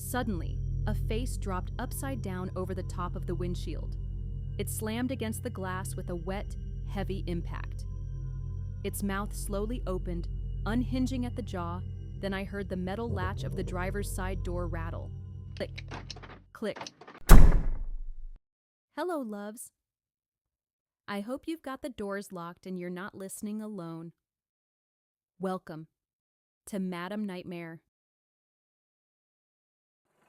Suddenly, a face dropped upside down over the top of the windshield. It slammed against the glass with a wet, heavy impact. Its mouth slowly opened, unhinging at the jaw, then I heard the metal latch of the driver's side door rattle. Click, click. Hello, loves. I hope you've got the doors locked and you're not listening alone. Welcome to Madam Nightmare.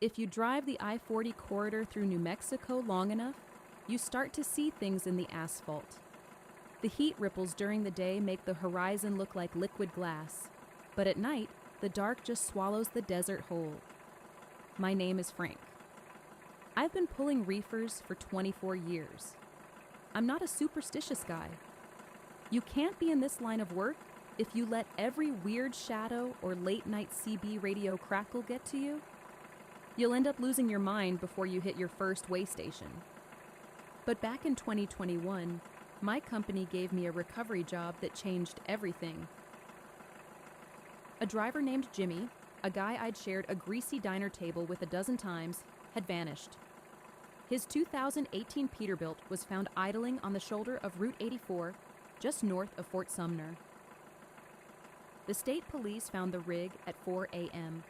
If you drive the I-40 corridor through New Mexico long enough, you start to see things in the asphalt. The heat ripples during the day make the horizon look like liquid glass, but at night, the dark just swallows the desert whole. My name is Frank. I've been pulling reefers for 24 years. I'm not a superstitious guy. You can't be in this line of work if you let every weird shadow or late-night CB radio crackle get to you. You'll end up losing your mind before you hit your first way station. But back in 2021, my company gave me a recovery job that changed everything. A driver named Jimmy, a guy I'd shared a greasy diner table with a dozen times, had vanished. His 2018 Peterbilt was found idling on the shoulder of Route 84, just north of Fort Sumner. The state police found the rig at 4 a.m.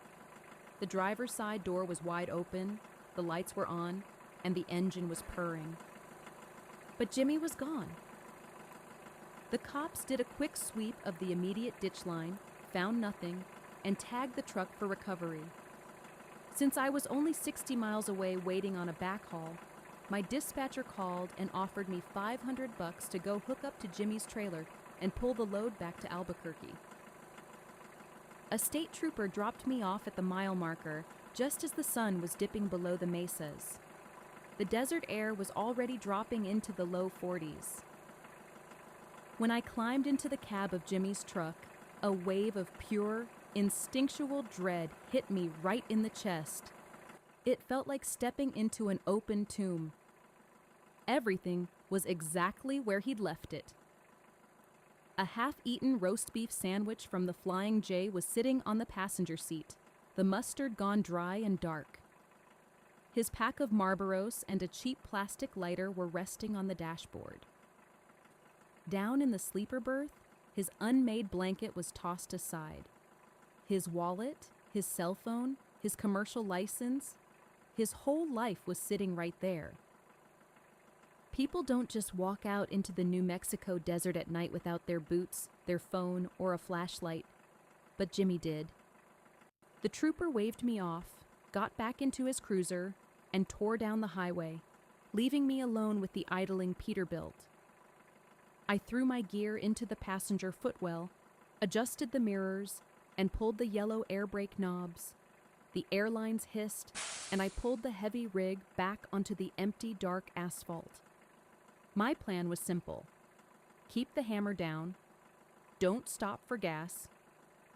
The driver's side door was wide open, the lights were on, and the engine was purring. But Jimmy was gone. The cops did a quick sweep of the immediate ditch line, found nothing, and tagged the truck for recovery. Since I was only 60 miles away waiting on a backhaul, my dispatcher called and offered me $500 to go hook up to Jimmy's trailer and pull the load back to Albuquerque. A state trooper dropped me off at the mile marker just as the sun was dipping below the mesas. The desert air was already dropping into the low 40s. When I climbed into the cab of Jimmy's truck, a wave of pure, instinctual dread hit me right in the chest. It felt like stepping into an open tomb. Everything was exactly where he'd left it. A half-eaten roast beef sandwich from the Flying J was sitting on the passenger seat, the mustard gone dry and dark. His pack of Marlboros and a cheap plastic lighter were resting on the dashboard. Down in the sleeper berth, his unmade blanket was tossed aside. His wallet, his cell phone, his commercial license, his whole life was sitting right there. People don't just walk out into the New Mexico desert at night without their boots, their phone, or a flashlight, but Jimmy did. The trooper waved me off, got back into his cruiser, and tore down the highway, leaving me alone with the idling Peterbilt. I threw my gear into the passenger footwell, adjusted the mirrors, and pulled the yellow air brake knobs. The airlines hissed, and I pulled the heavy rig back onto the empty, dark asphalt. My plan was simple. Keep the hammer down, don't stop for gas,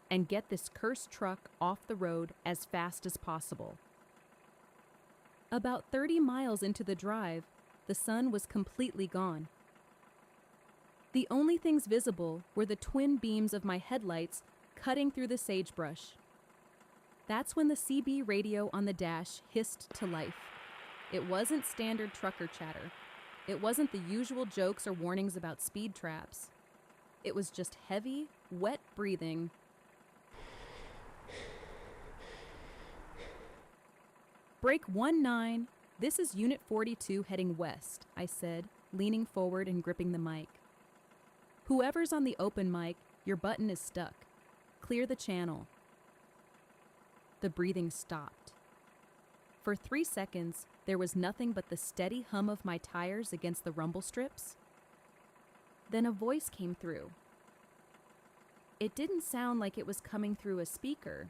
and get this cursed truck off the road as fast as possible. About 30 miles into the drive, the sun was completely gone. The only things visible were the twin beams of my headlights cutting through the sagebrush. That's when the CB radio on the dash hissed to life. It wasn't standard trucker chatter. It wasn't the usual jokes or warnings about speed traps. It was just heavy, wet breathing. Break 19, this is Unit 42 heading west, I said, leaning forward and gripping the mic. Whoever's on the open mic, your button is stuck. Clear the channel. The breathing stopped. For 3 seconds, there was nothing but the steady hum of my tires against the rumble strips. Then a voice came through. It didn't sound like it was coming through a speaker.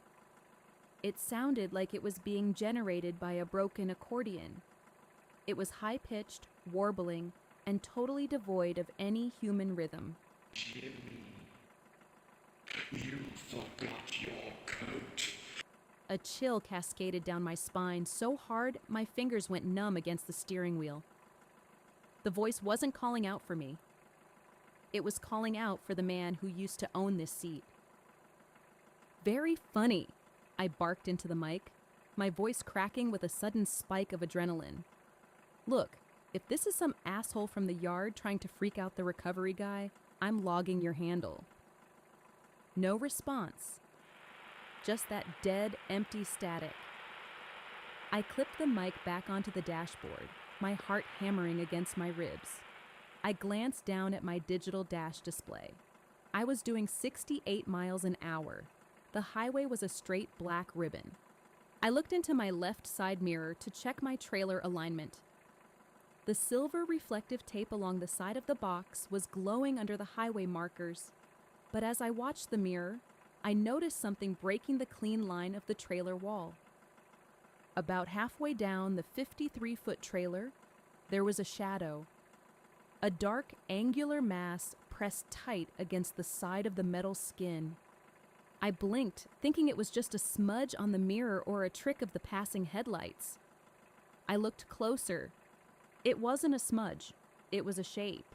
It sounded like it was being generated by a broken accordion. It was high-pitched, warbling, and totally devoid of any human rhythm. Jimmy, you forgot your coat. A chill cascaded down my spine so hard my fingers went numb against the steering wheel. The voice wasn't calling out for me. It was calling out for the man who used to own this seat. Very funny, I barked into the mic. my voice cracking with a sudden spike of adrenaline. Look, if this is some asshole from the yard trying to freak out the recovery guy, I'm logging your handle. No response. Just that dead, empty static. I clipped the mic back onto the dashboard, my heart hammering against my ribs. I glanced down at my digital dash display. I was doing 68 miles an hour. The highway was a straight black ribbon. I looked into my left side mirror to check my trailer alignment. The silver reflective tape along the side of the box was glowing under the highway markers. But as I watched the mirror, I noticed something breaking the clean line of the trailer wall. About halfway down the 53-foot trailer, there was a shadow. A dark, angular mass pressed tight against the side of the metal skin. I blinked, thinking it was just a smudge on the mirror or a trick of the passing headlights. I looked closer. It wasn't a smudge. It was a shape.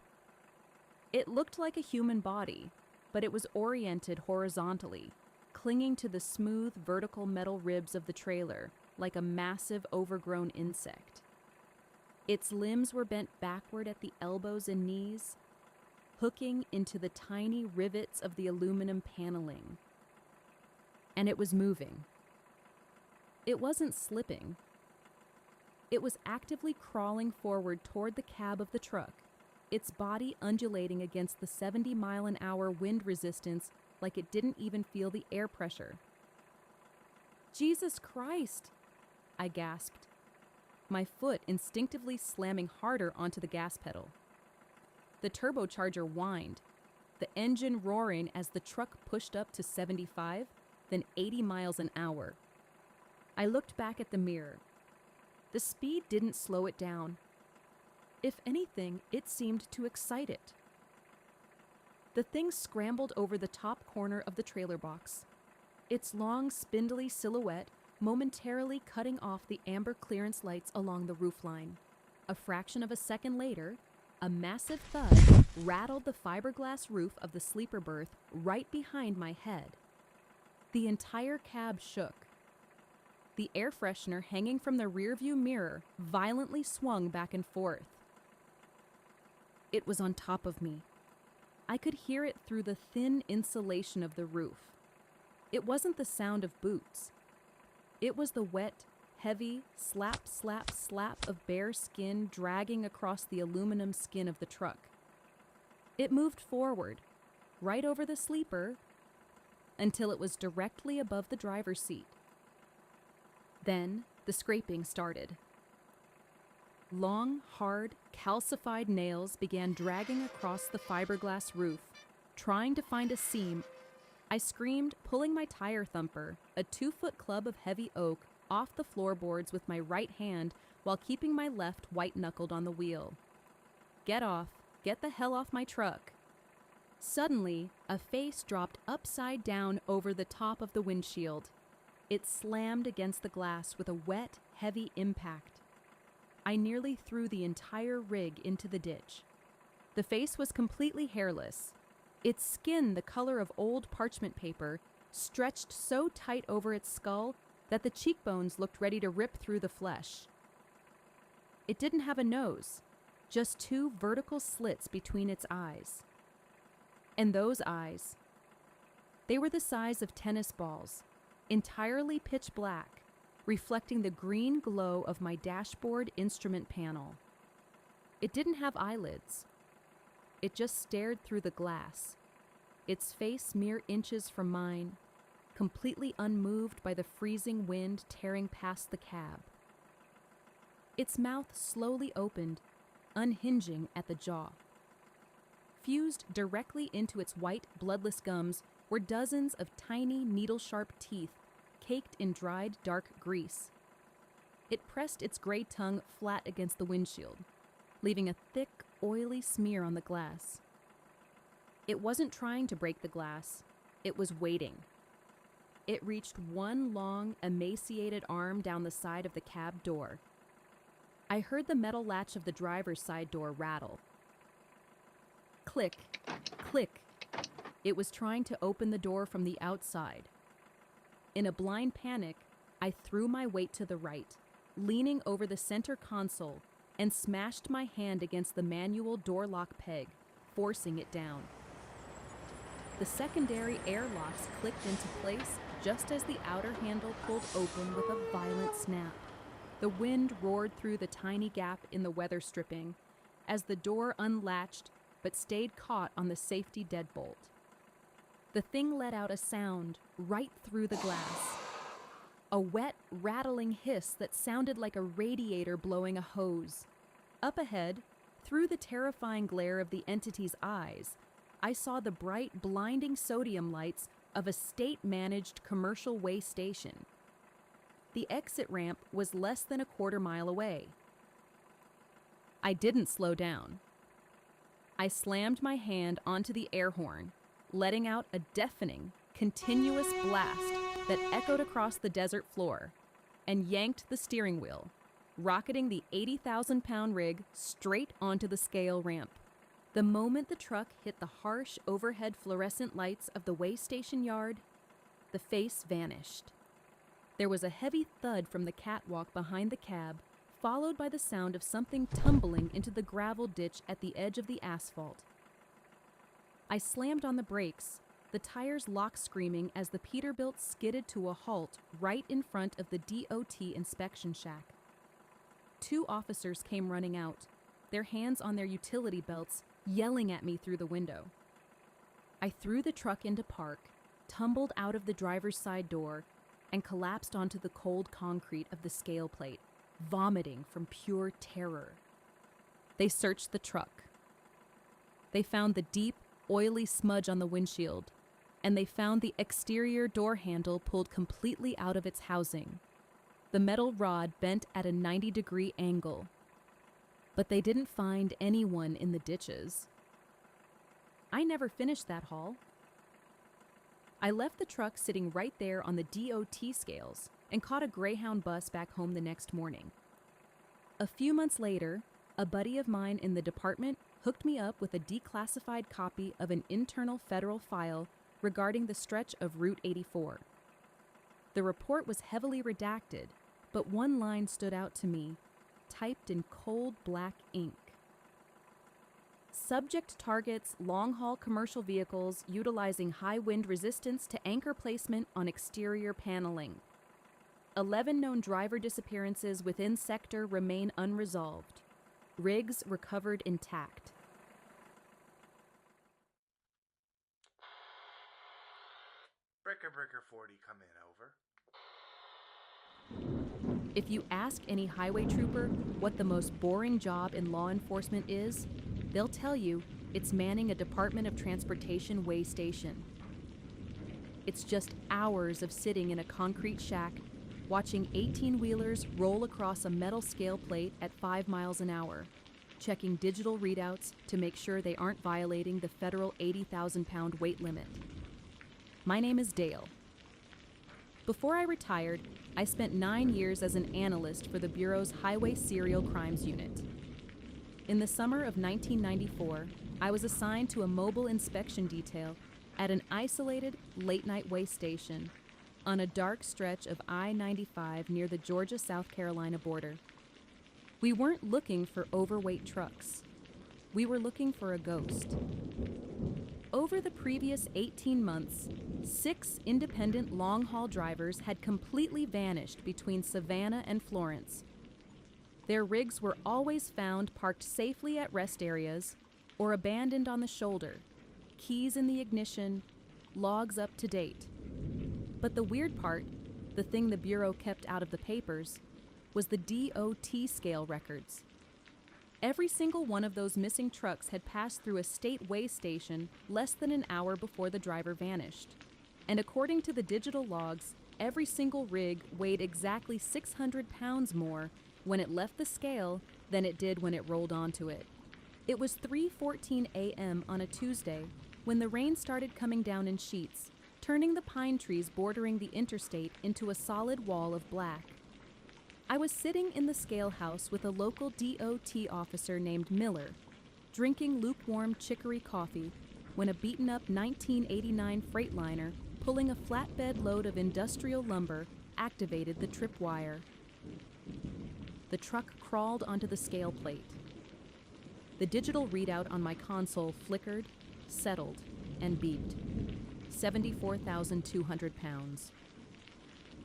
It looked like a human body, but it was oriented horizontally, clinging to the smooth, vertical metal ribs of the trailer, like a massive, overgrown insect. Its limbs were bent backward at the elbows and knees, hooking into the tiny rivets of the aluminum paneling. And it was moving. It wasn't slipping. It was actively crawling forward toward the cab of the truck, its body undulating against the 70-mile-an-hour wind resistance like it didn't even feel the air pressure. Jesus Christ! I gasped, my foot instinctively slamming harder onto the gas pedal. The turbocharger whined, the engine roaring as the truck pushed up to 75, then 80 miles an hour. I looked back at the mirror. The speed didn't slow it down. If anything, it seemed to excite it. The thing scrambled over the top corner of the trailer box, its long, spindly silhouette momentarily cutting off the amber clearance lights along the roofline. A fraction of a second later, a massive thud rattled the fiberglass roof of the sleeper berth right behind my head. The entire cab shook. The air freshener hanging from the rearview mirror violently swung back and forth. It was on top of me. I could hear it through the thin insulation of the roof. It wasn't the sound of boots. It was the wet, heavy slap, slap, slap of bare skin dragging across the aluminum skin of the truck. It moved forward, right over the sleeper, until it was directly above the driver's seat. Then the scraping started. Long, hard, calcified nails began dragging across the fiberglass roof, trying to find a seam. I screamed, pulling my tire thumper, a 2-foot club of heavy oak, off the floorboards with my right hand while keeping my left white-knuckled on the wheel. Get off. Get the hell off my truck. Suddenly, a face dropped upside down over the top of the windshield. It slammed against the glass with a wet, heavy impact. I nearly threw the entire rig into the ditch. The face was completely hairless. Its skin, the color of old parchment paper, stretched so tight over its skull that the cheekbones looked ready to rip through the flesh. It didn't have a nose, just 2 vertical slits between its eyes. And those eyes, they were the size of tennis balls, entirely pitch black, reflecting the green glow of my dashboard instrument panel. It didn't have eyelids. It just stared through the glass, its face mere inches from mine, completely unmoved by the freezing wind tearing past the cab. Its mouth slowly opened, unhinging at the jaw. Fused directly into its white, bloodless gums were dozens of tiny, needle-sharp teeth caked in dried, dark grease. It pressed its gray tongue flat against the windshield, leaving a thick, oily smear on the glass. It wasn't trying to break the glass. It was waiting. It reached one long, emaciated arm down the side of the cab door. I heard the metal latch of the driver's side door rattle. Click, click. It was trying to open the door from the outside. In a blind panic, I threw my weight to the right, leaning over the center console, and smashed my hand against the manual door lock peg, forcing it down. The secondary air locks clicked into place just as the outer handle pulled open with a violent snap. The wind roared through the tiny gap in the weather stripping as the door unlatched but stayed caught on the safety deadbolt. The thing let out a sound right through the glass. A wet, rattling hiss that sounded like a radiator blowing a hose. Up ahead, through the terrifying glare of the entity's eyes, I saw the bright, blinding sodium lights of a state-managed commercial way station. The exit ramp was less than a quarter-mile away. I didn't slow down. I slammed my hand onto the air horn, letting out a deafening, continuous blast that echoed across the desert floor, and yanked the steering wheel, rocketing the 80,000-pound rig straight onto the scale ramp. The moment the truck hit the harsh overhead fluorescent lights of the way station yard, the face vanished. There was a heavy thud from the catwalk behind the cab, followed by the sound of something tumbling into the gravel ditch at the edge of the asphalt. I slammed on the brakes, the tires locked screaming as the Peterbilt skidded to a halt right in front of the DOT inspection shack. 2 officers came running out, their hands on their utility belts, yelling at me through the window. I threw the truck into park, tumbled out of the driver's side door, and collapsed onto the cold concrete of the scale plate, vomiting from pure terror. They searched the truck. They found the deep, oily smudge on the windshield, and they found the exterior door handle pulled completely out of its housing, the metal rod bent at a 90-degree angle. But they didn't find anyone in the ditches. I never finished that haul. I left the truck sitting right there on the DOT scales and caught a Greyhound bus back home the next morning. A few months later, a buddy of mine in the department hooked me up with a declassified copy of an internal federal file regarding the stretch of Route 84. The report was heavily redacted, but one line stood out to me, typed in cold black ink. Subject targets long-haul commercial vehicles utilizing high wind resistance to anchor placement on exterior paneling. 11 known driver disappearances within sector remain unresolved. Rigs recovered intact. Breaker 40 come in, over. If you ask any highway trooper what the most boring job in law enforcement is, they'll tell you it's manning a Department of Transportation way station. It's just hours of sitting in a concrete shack, watching 18-wheelers roll across a metal scale plate at 5 miles an hour, checking digital readouts to make sure they aren't violating the federal 80,000-pound weight limit. My name is Dale. Before I retired, I spent 9 years as an analyst for the Bureau's Highway Serial Crimes Unit. In the summer of 1994, I was assigned to a mobile inspection detail at an isolated late-night way station on a dark stretch of I-95 near the Georgia-South Carolina border. We weren't looking for overweight trucks. We were looking for a ghost. Over the previous 18 months, 6 independent long-haul drivers had completely vanished between Savannah and Florence. Their rigs were always found parked safely at rest areas or abandoned on the shoulder, keys in the ignition, logs up to date. But the weird part, the thing the Bureau kept out of the papers, was the DOT scale records. Every single one of those missing trucks had passed through a state way station less than an hour before the driver vanished. And according to the digital logs, every single rig weighed exactly 600 pounds more when it left the scale than it did when it rolled onto it. It was 3:14 a.m. on a Tuesday when the rain started coming down in sheets, turning the pine trees bordering the interstate into a solid wall of black. I was sitting in the scale house with a local DOT officer named Miller, drinking lukewarm chicory coffee, when a beaten-up 1989 Freightliner pulling a flatbed load of industrial lumber activated the tripwire. The truck crawled onto the scale plate. The digital readout on my console flickered, settled, and beeped. 74,200 pounds.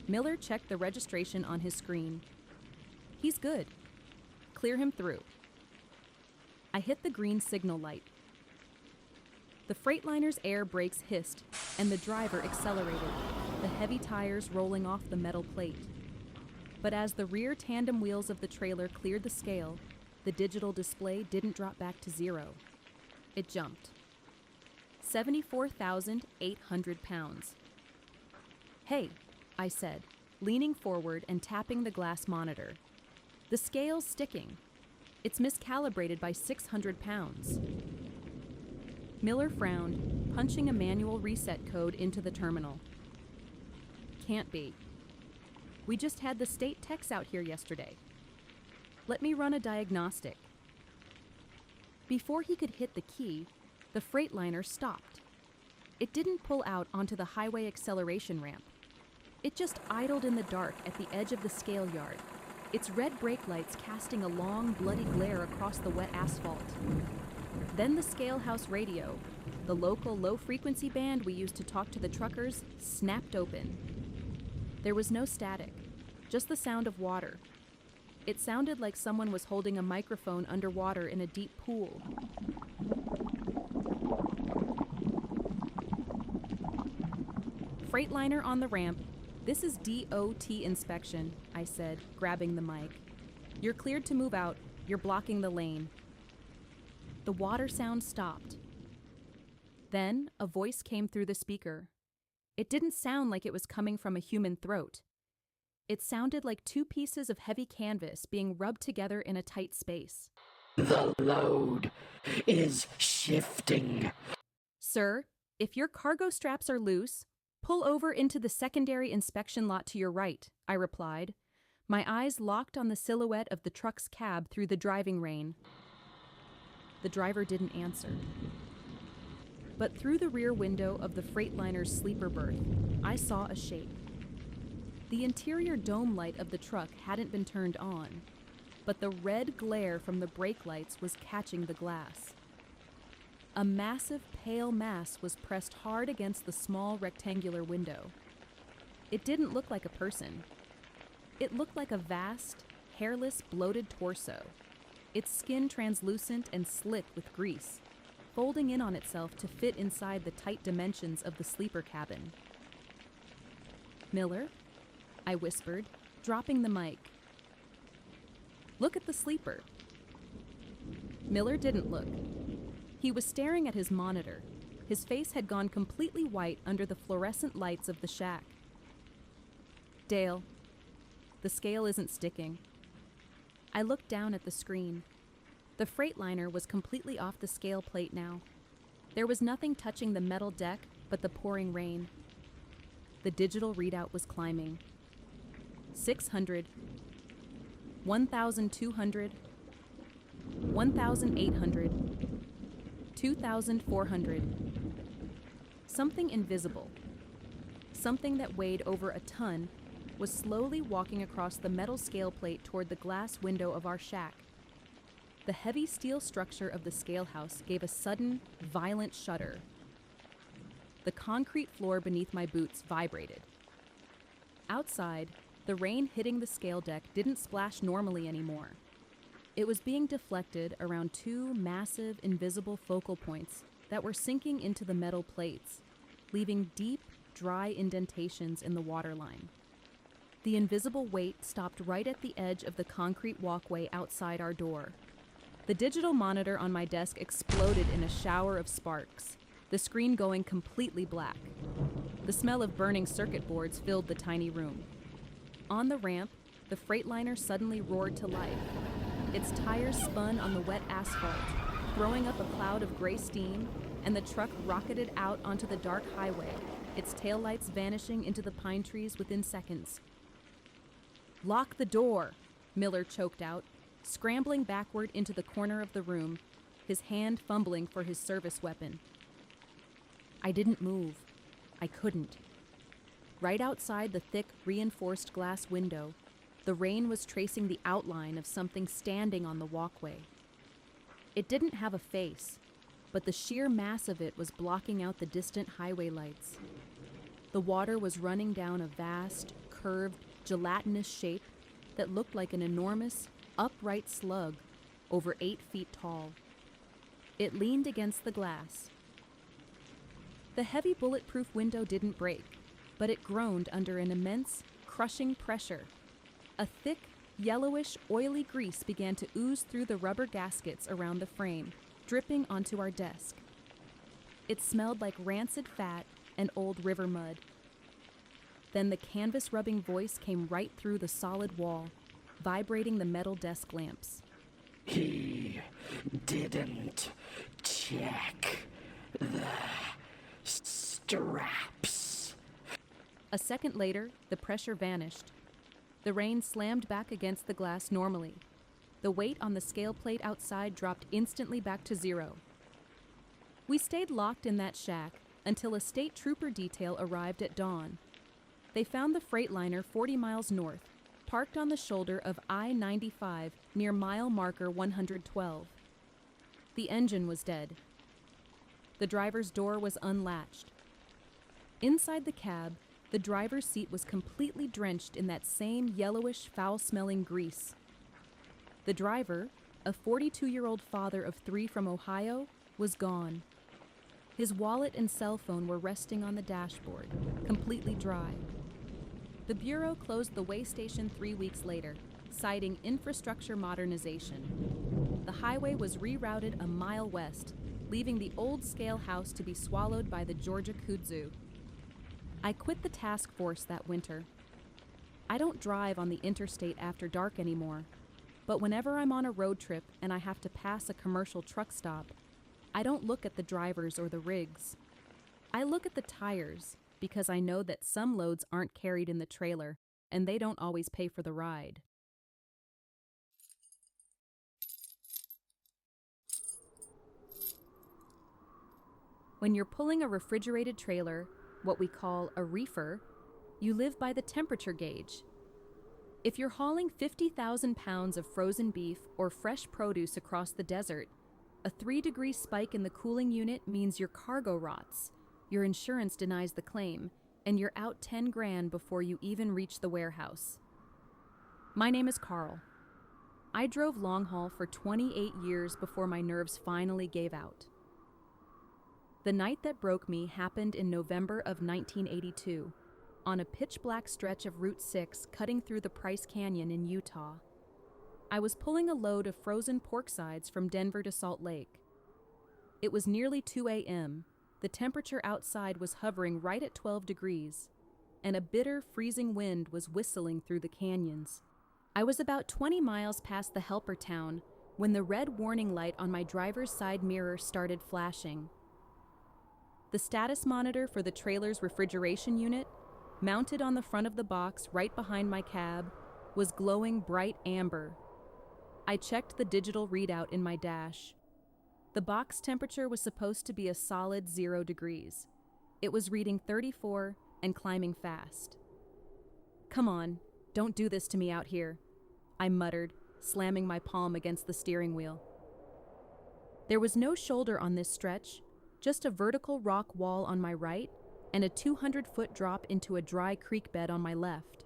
Miller checked the registration on his screen. He's good. Clear him through. I hit the green signal light. The Freightliner's air brakes hissed, and the driver accelerated, the heavy tires rolling off the metal plate. But as the rear tandem wheels of the trailer cleared the scale, the digital display didn't drop back to zero. It jumped. 74,800 pounds. "Hey," I said, leaning forward and tapping the glass monitor. "The scale's sticking. It's miscalibrated by 600 pounds. Miller frowned, punching a manual reset code into the terminal. "Can't be. We just had the state techs out here yesterday. Let me run a diagnostic." Before he could hit the key, the Freightliner stopped. It didn't pull out onto the highway acceleration ramp. It just idled in the dark at the edge of the scale yard, its red brake lights casting a long, bloody glare across the wet asphalt. Then the scale house radio, the local low-frequency band we used to talk to the truckers, snapped open. There was no static, just the sound of water. It sounded like someone was holding a microphone underwater in a deep pool. "Freightliner on the ramp. This is DOT inspection," I said, grabbing the mic. "You're cleared to move out. You're blocking the lane." The water sound stopped. Then a voice came through the speaker. It didn't sound like it was coming from a human throat. It sounded like two pieces of heavy canvas being rubbed together in a tight space. The load is shifting. "Sir, if your cargo straps are loose, pull over into the secondary inspection lot to your right," I replied, my eyes locked on the silhouette of the truck's cab through the driving rain. The driver didn't answer. But through the rear window of the Freightliner's sleeper berth, I saw a shape. The interior dome light of the truck hadn't been turned on, but the red glare from the brake lights was catching the glass. A massive pale mass was pressed hard against the small rectangular window. It didn't look like a person. It looked like a vast, hairless, bloated torso, its skin translucent and slick with grease, folding in on itself to fit inside the tight dimensions of the sleeper cabin. "Miller?" I whispered, dropping the mic. "Look at the sleeper." Miller didn't look. He was staring at his monitor. His face had gone completely white under the fluorescent lights of the shack. "Dale, the scale isn't sticking." I looked down at the screen. The Freightliner was completely off the scale plate now. There was nothing touching the metal deck but the pouring rain. The digital readout was climbing. 600, 1,200, 1,800, 2,400. Something invisible, something that weighed over a ton, was slowly walking across the metal scale plate toward the glass window of our shack. The heavy steel structure of the scale house gave a sudden, violent shudder. The concrete floor beneath my boots vibrated. Outside, the rain hitting the scale deck didn't splash normally anymore. It was being deflected around two massive, invisible focal points that were sinking into the metal plates, leaving deep, dry indentations in the waterline. The invisible weight stopped right at the edge of the concrete walkway outside our door. The digital monitor on my desk exploded in a shower of sparks, the screen going completely black. The smell of burning circuit boards filled the tiny room. On the ramp, the Freightliner suddenly roared to life. Its tires spun on the wet asphalt, throwing up a cloud of gray steam, and the truck rocketed out onto the dark highway, its taillights vanishing into the pine trees within seconds. "Lock the door," Miller choked out, scrambling backward into the corner of the room, his hand fumbling for his service weapon. I didn't move. I couldn't. Right outside the thick, reinforced glass window, the rain was tracing the outline of something standing on the walkway. It didn't have a face, but the sheer mass of it was blocking out the distant highway lights. The water was running down a vast, curved, gelatinous shape that looked like an enormous, upright slug over 8 feet tall. It leaned against the glass. The heavy bulletproof window didn't break, but it groaned under an immense, crushing pressure. A thick, yellowish, oily grease began to ooze through the rubber gaskets around the frame, dripping onto our desk. It smelled like rancid fat and old river mud. Then the canvas-rubbing voice came right through the solid wall, vibrating the metal desk lamps. He didn't check the straps. A second later, the pressure vanished. The rain slammed back against the glass normally. The weight on the scale plate outside dropped instantly back to 0. We stayed locked in that shack until a state trooper detail arrived at dawn. They found the Freightliner 40 miles north, parked on the shoulder of I-95 near mile marker 112. The engine was dead. The driver's door was unlatched. Inside the cab, the driver's seat was completely drenched in that same yellowish, foul-smelling grease. The driver, a 42-year-old father of 3 from Ohio, was gone. His wallet and cell phone were resting on the dashboard, completely dry. The Bureau closed the way station 3 weeks later, citing infrastructure modernization. The highway was rerouted a mile west, leaving the old scale house to be swallowed by the Georgia kudzu. I quit the task force that winter. I don't drive on the interstate after dark anymore, but whenever I'm on a road trip and I have to pass a commercial truck stop, I don't look at the drivers or the rigs. I look at the tires because I know that some loads aren't carried in the trailer and they don't always pay for the ride. When you're pulling a refrigerated trailer, what we call a reefer, you live by the temperature gauge. If you're hauling 50,000 pounds of frozen beef or fresh produce across the desert, a 3-degree spike in the cooling unit means your cargo rots, your insurance denies the claim, and you're out 10 grand before you even reach the warehouse. My name is Carl. I drove long haul for 28 years before my nerves finally gave out. The night that broke me happened in November of 1982, on a pitch-black stretch of Route 6 cutting through the Price Canyon in Utah. I was pulling a load of frozen pork sides from Denver to Salt Lake. It was nearly 2 a.m. The temperature outside was hovering right at 12 degrees, and a bitter, freezing wind was whistling through the canyons. I was about 20 miles past the helper town when the red warning light on my driver's side mirror started flashing. The status monitor for the trailer's refrigeration unit, mounted on the front of the box right behind my cab, was glowing bright amber. I checked the digital readout in my dash. The box temperature was supposed to be a solid 0 degrees. It was reading 34 and climbing fast. "Come on, don't do this to me out here," I muttered, slamming my palm against the steering wheel. There was no shoulder on this stretch, just a vertical rock wall on my right and a 200-foot drop into a dry creek bed on my left.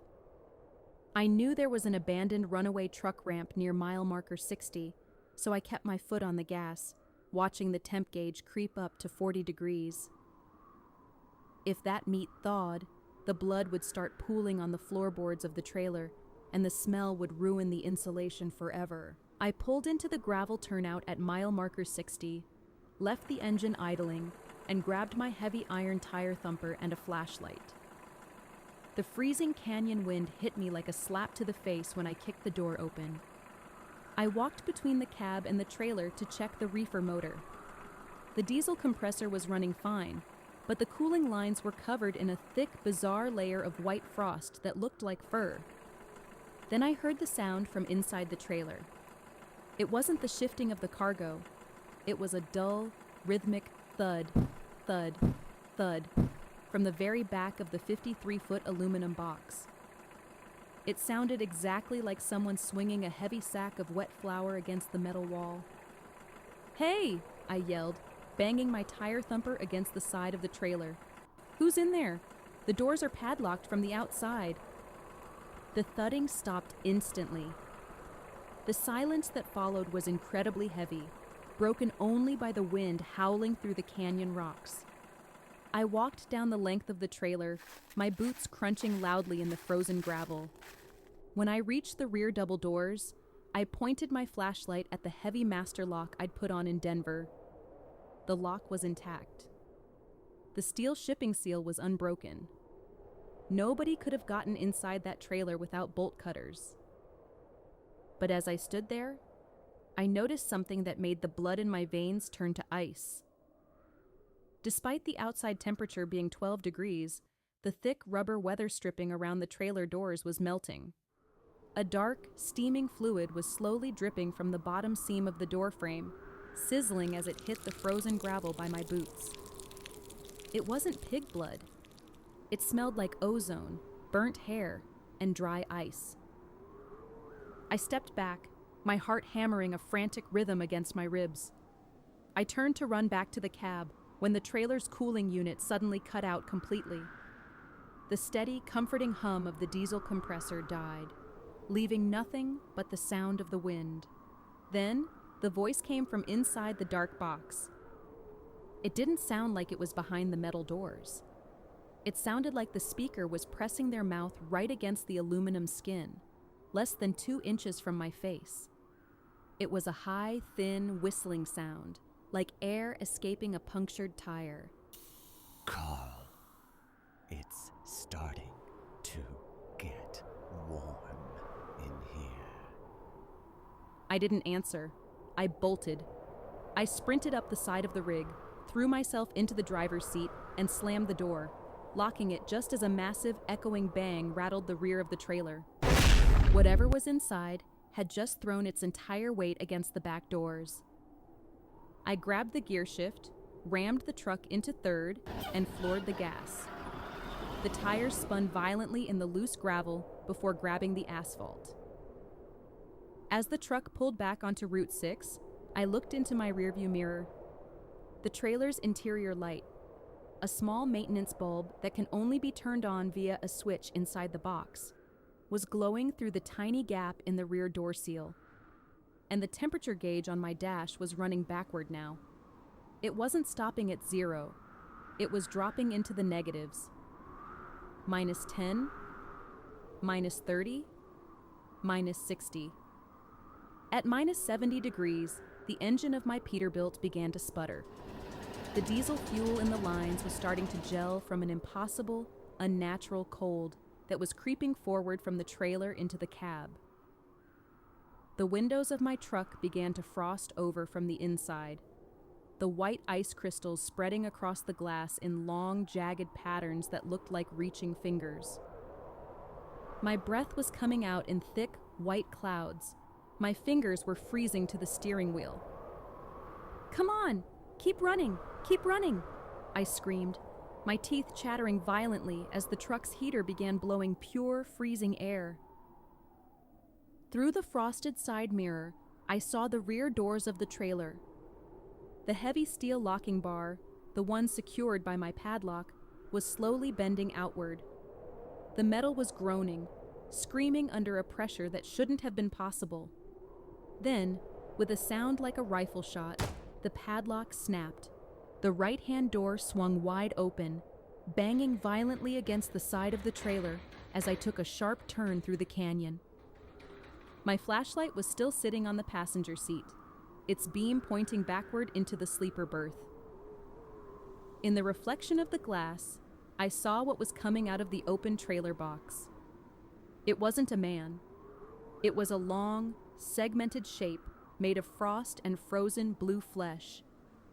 I knew there was an abandoned runaway truck ramp near mile marker 60, so I kept my foot on the gas, watching the temp gauge creep up to 40 degrees. If that meat thawed, the blood would start pooling on the floorboards of the trailer, and the smell would ruin the insulation forever. I pulled into the gravel turnout at mile marker 60, left the engine idling, and grabbed my heavy iron tire thumper and a flashlight. The freezing canyon wind hit me like a slap to the face when I kicked the door open. I walked between the cab and the trailer to check the reefer motor. The diesel compressor was running fine, but the cooling lines were covered in a thick, bizarre layer of white frost that looked like fur. Then I heard the sound from inside the trailer. It wasn't the shifting of the cargo. It was a dull, rhythmic thud, thud, thud, from the very back of the 53-foot aluminum box. It sounded exactly like someone swinging a heavy sack of wet flour against the metal wall. "Hey!" I yelled, banging my tire thumper against the side of the trailer. "Who's in there? The doors are padlocked from the outside." The thudding stopped instantly. The silence that followed was incredibly heavy, broken only by the wind howling through the canyon rocks. I walked down the length of the trailer, my boots crunching loudly in the frozen gravel. When I reached the rear double doors, I pointed my flashlight at the heavy master lock I'd put on in Denver. The lock was intact. The steel shipping seal was unbroken. Nobody could have gotten inside that trailer without bolt cutters. But as I stood there, I noticed something that made the blood in my veins turn to ice. Despite the outside temperature being 12 degrees, the thick rubber weather stripping around the trailer doors was melting. A dark, steaming fluid was slowly dripping from the bottom seam of the door frame, sizzling as it hit the frozen gravel by my boots. It wasn't pig blood. It smelled like ozone, burnt hair, and dry ice. I stepped back, my heart hammering a frantic rhythm against my ribs. I turned to run back to the cab when the trailer's cooling unit suddenly cut out completely. The steady, comforting hum of the diesel compressor died, leaving nothing but the sound of the wind. Then, the voice came from inside the dark box. It didn't sound like it was behind the metal doors. It sounded like the speaker was pressing their mouth right against the aluminum skin, less than 2 inches from my face. It was a high, thin, whistling sound, like air escaping a punctured tire. Carl, it's starting to get warm in here. I didn't answer. I bolted. I sprinted up the side of the rig, threw myself into the driver's seat, and slammed the door, locking it just as a massive, echoing bang rattled the rear of the trailer. Whatever was inside had just thrown its entire weight against the back doors. I grabbed the gear shift, rammed the truck into third, and floored the gas. The tires spun violently in the loose gravel before grabbing the asphalt. As the truck pulled back onto Route 6, I looked into my rearview mirror. The trailer's interior light, a small maintenance bulb that can only be turned on via a switch inside the box, was glowing through the tiny gap in the rear door seal. And the temperature gauge on my dash was running backward now. It wasn't stopping at 0. It was dropping into the negatives. -10, -30, -60. At -70 degrees, the engine of my Peterbilt began to sputter. The diesel fuel in the lines was starting to gel from an impossible, unnatural cold that was creeping forward from the trailer into the cab. The windows of my truck began to frost over from the inside, the white ice crystals spreading across the glass in long, jagged patterns that looked like reaching fingers. My breath was coming out in thick, white clouds. My fingers were freezing to the steering wheel. "Come on! Keep running! Keep running!" I screamed, my teeth chattering violently as the truck's heater began blowing pure, freezing air. Through the frosted side mirror, I saw the rear doors of the trailer. The heavy steel locking bar, the one secured by my padlock, was slowly bending outward. The metal was groaning, screaming under a pressure that shouldn't have been possible. Then, with a sound like a rifle shot, the padlock snapped. The right-hand door swung wide open, banging violently against the side of the trailer as I took a sharp turn through the canyon. My flashlight was still sitting on the passenger seat, its beam pointing backward into the sleeper berth. In the reflection of the glass, I saw what was coming out of the open trailer box. It wasn't a man. It was a long, segmented shape made of frost and frozen blue flesh,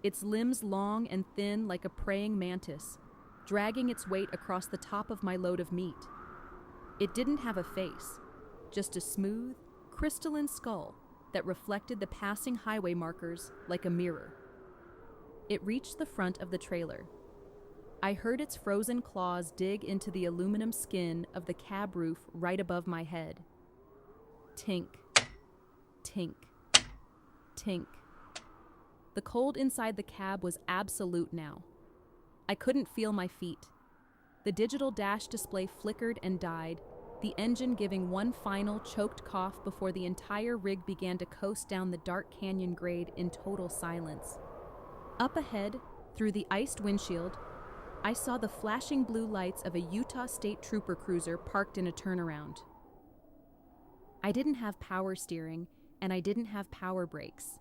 its limbs long and thin like a praying mantis, dragging its weight across the top of my load of meat. It didn't have a face, just a smooth, crystalline skull that reflected the passing highway markers like a mirror. It reached the front of the trailer. I heard its frozen claws dig into the aluminum skin of the cab roof right above my head. Tink, tink, tink. The cold inside the cab was absolute now. I couldn't feel my feet. The digital dash display flickered and died, the engine giving one final choked cough before the entire rig began to coast down the dark canyon grade in total silence. Up ahead, through the iced windshield, I saw the flashing blue lights of a Utah State Trooper cruiser parked in a turnaround. I didn't have power steering, and I didn't have power brakes.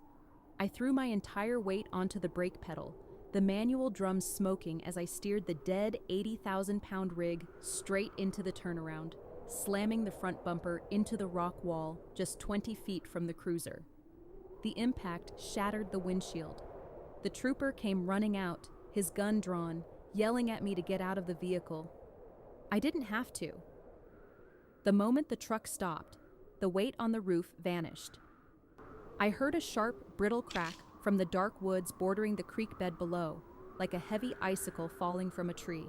I threw my entire weight onto the brake pedal, the manual drums smoking as I steered the dead 80,000-pound rig straight into the turnaround, slamming the front bumper into the rock wall just 20 feet from the cruiser. The impact shattered the windshield. The trooper came running out, his gun drawn, yelling at me to get out of the vehicle. I didn't have to. The moment the truck stopped, the weight on the roof vanished. I heard a sharp, brittle crack from the dark woods bordering the creek bed below, like a heavy icicle falling from a tree.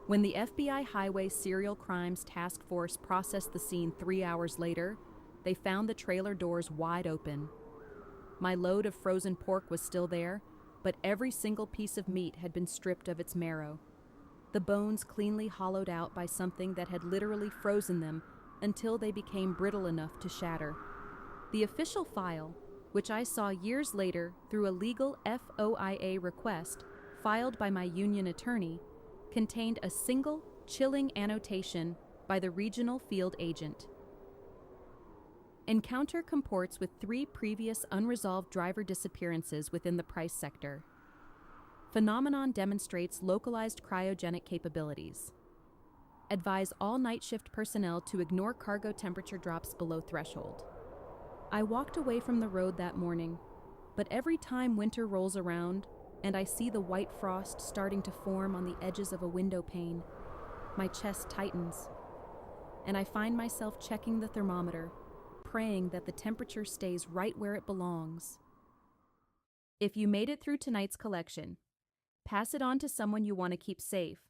When the FBI Highway Serial Crimes Task Force processed the scene 3 hours later, they found the trailer doors wide open. My load of frozen pork was still there, but every single piece of meat had been stripped of its marrow. The bones cleanly hollowed out by something that had literally frozen them until they became brittle enough to shatter. The official file, which I saw years later through a legal FOIA request filed by my union attorney, contained a single, chilling annotation by the regional field agent. Encounter comports with 3 previous unresolved driver disappearances within the Price sector. Phenomenon demonstrates localized cryogenic capabilities. Advise all night shift personnel to ignore cargo temperature drops below threshold. I walked away from the road that morning, but every time winter rolls around and I see the white frost starting to form on the edges of a window pane, my chest tightens, and I find myself checking the thermometer, praying that the temperature stays right where it belongs. If you made it through tonight's collection, pass it on to someone you want to keep safe,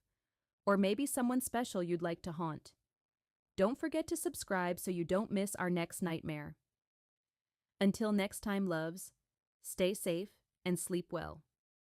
or maybe someone special you'd like to haunt. Don't forget to subscribe so you don't miss our next nightmare. Until next time, loves, stay safe and sleep well.